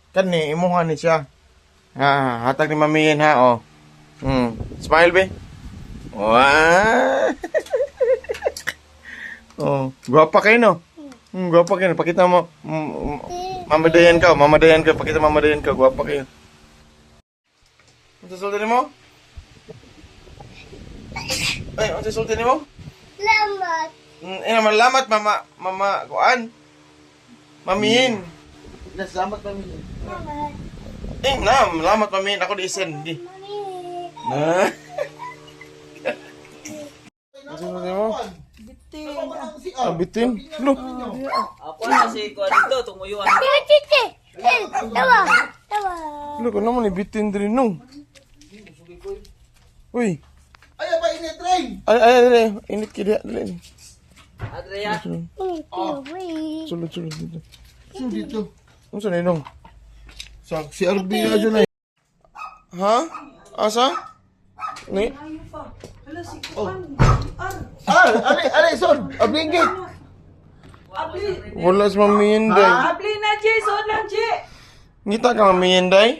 Kani, imuha ni siya. Hatag ni mamiyin ha, oh. Smile, be. Wow. Oh, guwapa kayo, no? Guwapa kayo. Pakita mo. Mamadayan ka, Pakita mamadayan ka. Guwapa kayo. Ano sasultin mo? Ay, ano sasultin mo? Salamat. Malamat, mama, kuan. Mamihin. Salamat mamihin. Salamat. Malamat, mamihin. Ako di isen. Di. Mami. Na. Ano sasultin mo? Bitin. Look. Ako na si Kuan dito, tumuyuan. Titi. Tawa. Tawa. Look, ano man bitin din nung. Uy. Ay, apa ini train? Ay, init kaya dali. Adria. Sulod dito. Sino dito? Ano sa ninong? Si RB na dyan ay. Ha? Asa? Ni? Ali, son. Ablinggit. Wala sa mamiyenday. Abli na, Jay. Soon lang, Jay. Ngita ka mamiyenday?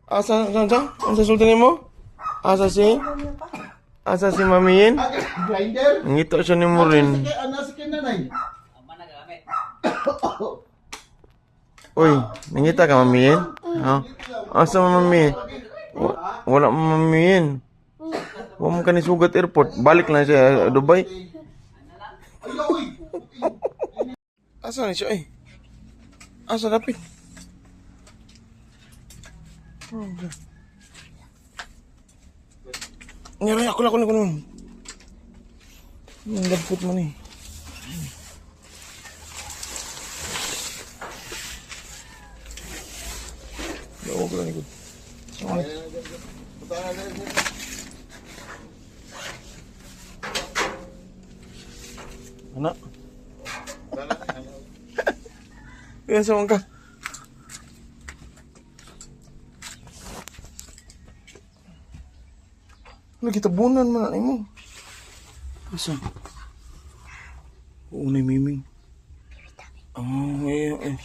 Asa? Ano sa sultan mo? Asa si mamiyen? Grinder. Ngita siya ni mo rin. Ano sa kinanay? Uy, nangita ka mamiyen? Ha? Asa mo mamiyen? Wala mo mamiyen. Huwag mo ka ni sugat airport. Balik lang siya Dubai. Asa ni siya eh? Asa dapit? Nyari ako naman. Ang dampot mo ni. Huwag ko lang ikot. Anak. Kaya saan ka? Ano kita bunan man na mo? Asa? Oo na miming. Oh, eh.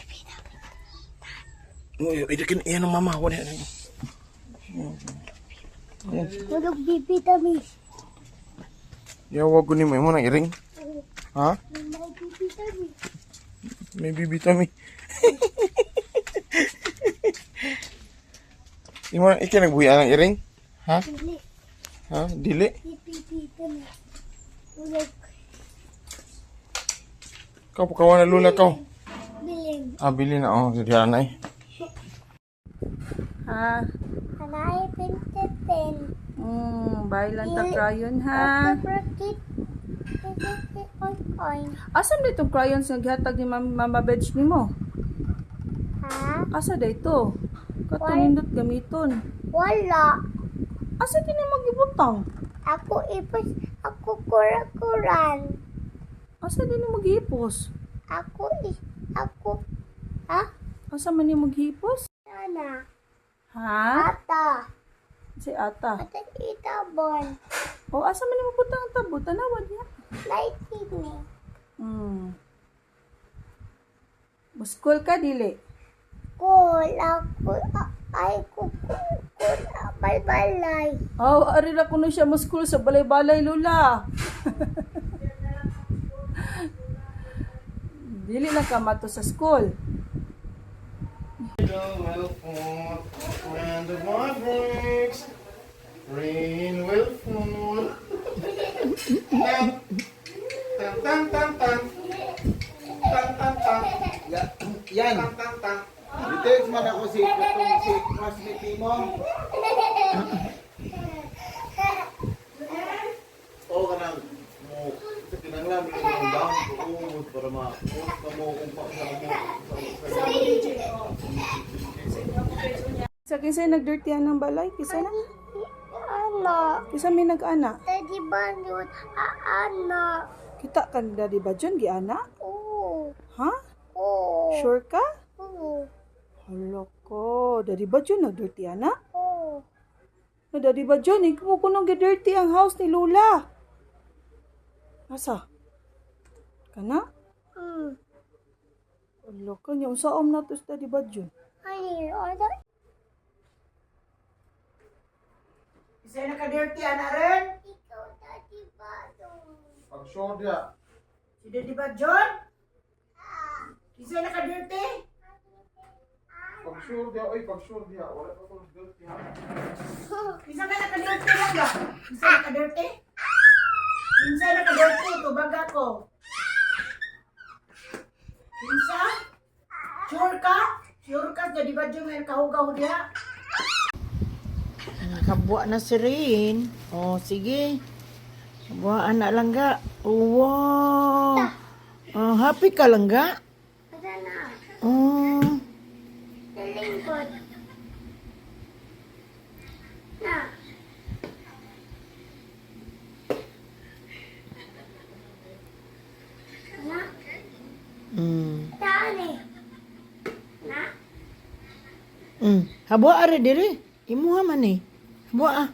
Idakin iyan ang mama. Wala na. Tulog bibitamis. Yawag ko ni mo na iring. Ha? May bibitamis. May bibitami. Ika nagbuya ng iring? Ha? Dili. Ha? Dili? Bibitamis. Tulog. Kau pakawan na lula kau. Biling. Bili na. Oh, sige na eh. Ha? Hanay pintepen. Buy lang ta crayon, ha? Prokit. Oy. Asan dito crayons nga gihatag ni Mama Veg nimo? Ha? Asa dito? Katunindot gamiton. Wala. Asa kini magibutang? Ako ipos. Ako kura-kuran. Asa din mo gihipos? Ako. Ha? Asa man ni maghipos? Nana. Ha? Ata. Si Ata. Ata itabon. O asa man ni mabutang ang tabo? Tanawan niya. Lightning. Muskol ka dili. Cool. Ako. Ay kukul. Balbalay. Oh, ari ra kuno siya muskol sa balay-balay lula. Dili na ka mato sa school. When the boy breaks, rain will fall. Tan. Yan. Tan. Dito man ako si classmate mo. Oo ka nang mo kinanglan mo yung down ko para ma-post ka mo kung Sa kinsa nagdirtihan ng balay? Kisa na? Ano? Kisa may nag-ana? Tadi bandut. Ano? Kita ka na di ba dyan, giana? Oo. Ha? Oo. Sure ka? Oo. Hala ko. Dadi ba dyan nagdirtihan na? Oo. Dadi ba dyan? Ikaw ko nang gidirty ang house ni Lola. Asa? Kana? Ala, kanya, usaom na to study budget. Ani, order. Isa naka-dirty, ana rin? Ikaw, Daddy Badong. Pag sure dia. Si Daddy ba, John? Isa naka-dirty? Pag sure dia, oy, pag sure dia. Wala pa ko dirty ha. Isa ka naka-dirty lang ba? Isa naka-dirty? Isa naka-dirty, tubaga ko. Isa? Sure ka? Sure ka, Daddy ba, John, may kahugaw dia? Nakabuha na si Rin. Oh, sige. Buhaan na lang ga. Wow. Oh, happy ka lang ga? Ada na. Oh. Lingkod. Na. Na. Tani. Na. Habua are diri. Imuha man ni. Habua ah.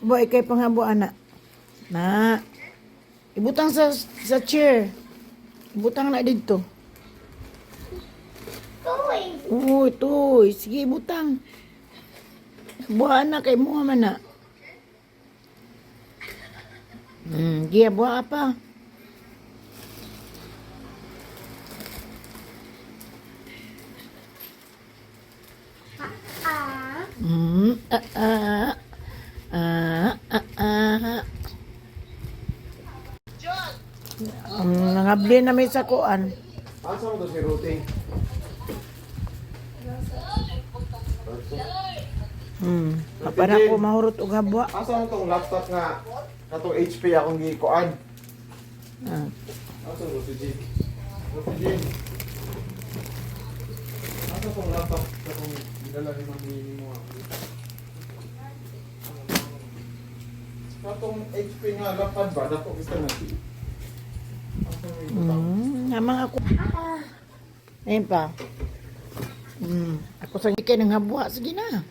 Habua ikay pang habua na. Na. Ibutang sa chair. Ibutang na dito. Tuwi. Uy, tuy. Sige, ibutang. Habua na kay imuha man na. Giya habua pa. Ah. Nangabli na may sa kuan. Asa mo to si Ruting? Para ko mahurot og habwa. Asa mo tong laptop nga katong HP akong gikuan? Asa mo si Jim? Si Jim. Asa tong laptop katong gidala ni mami mo? Katong HP nga laptop ba dapat gusto na. Namang ako. Ayun pa. Ako sa ikay ng habwa. Sige na.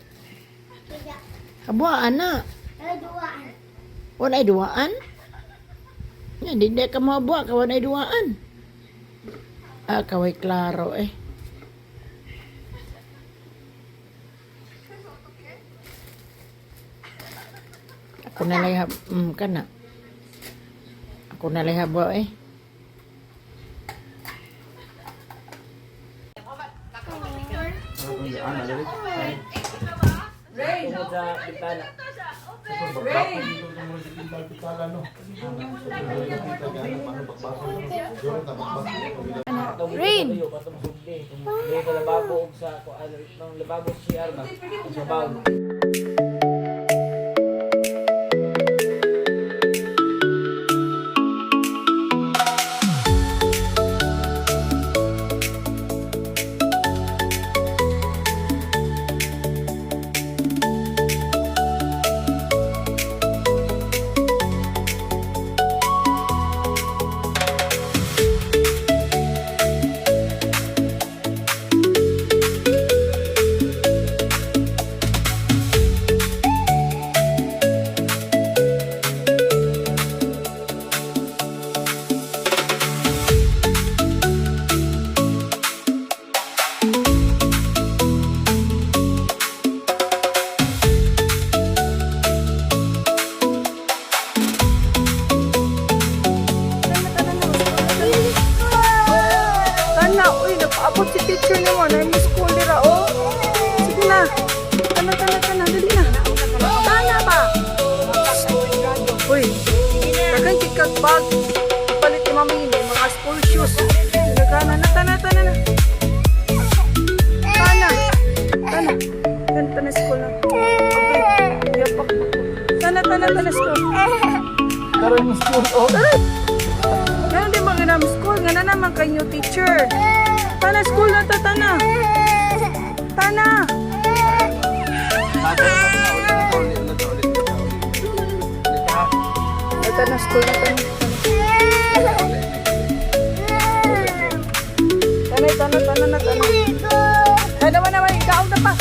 Habwa, ana. Duaan. Wala ay duwaan? Yan, hindi ka mahabwa. Kawan ay duwaan. Kaway klaro eh. Ako na lang kana. Ako na lang habwa eh. Ana dali. Rain! Rain. Dito lababo og sa nang lababo si Arma. Sa bawl. Tana, uy, napaabot si teacher ni mo. Na-miss school nila, oh. Sige na. Tana, dali na. Tana ba? Uy, dagan kikat bag. Palit ni mami ni mga school shoes. Nagana na, tana na. Tana school na. Okay, yapak. Tana school. Karon mo school oh. Ganun din mga namin school. Nga na naman kayo teacher. Tana school na ta, tana. Ay, tana school na, tana. Tana. Ay, naman, ikaw na pa.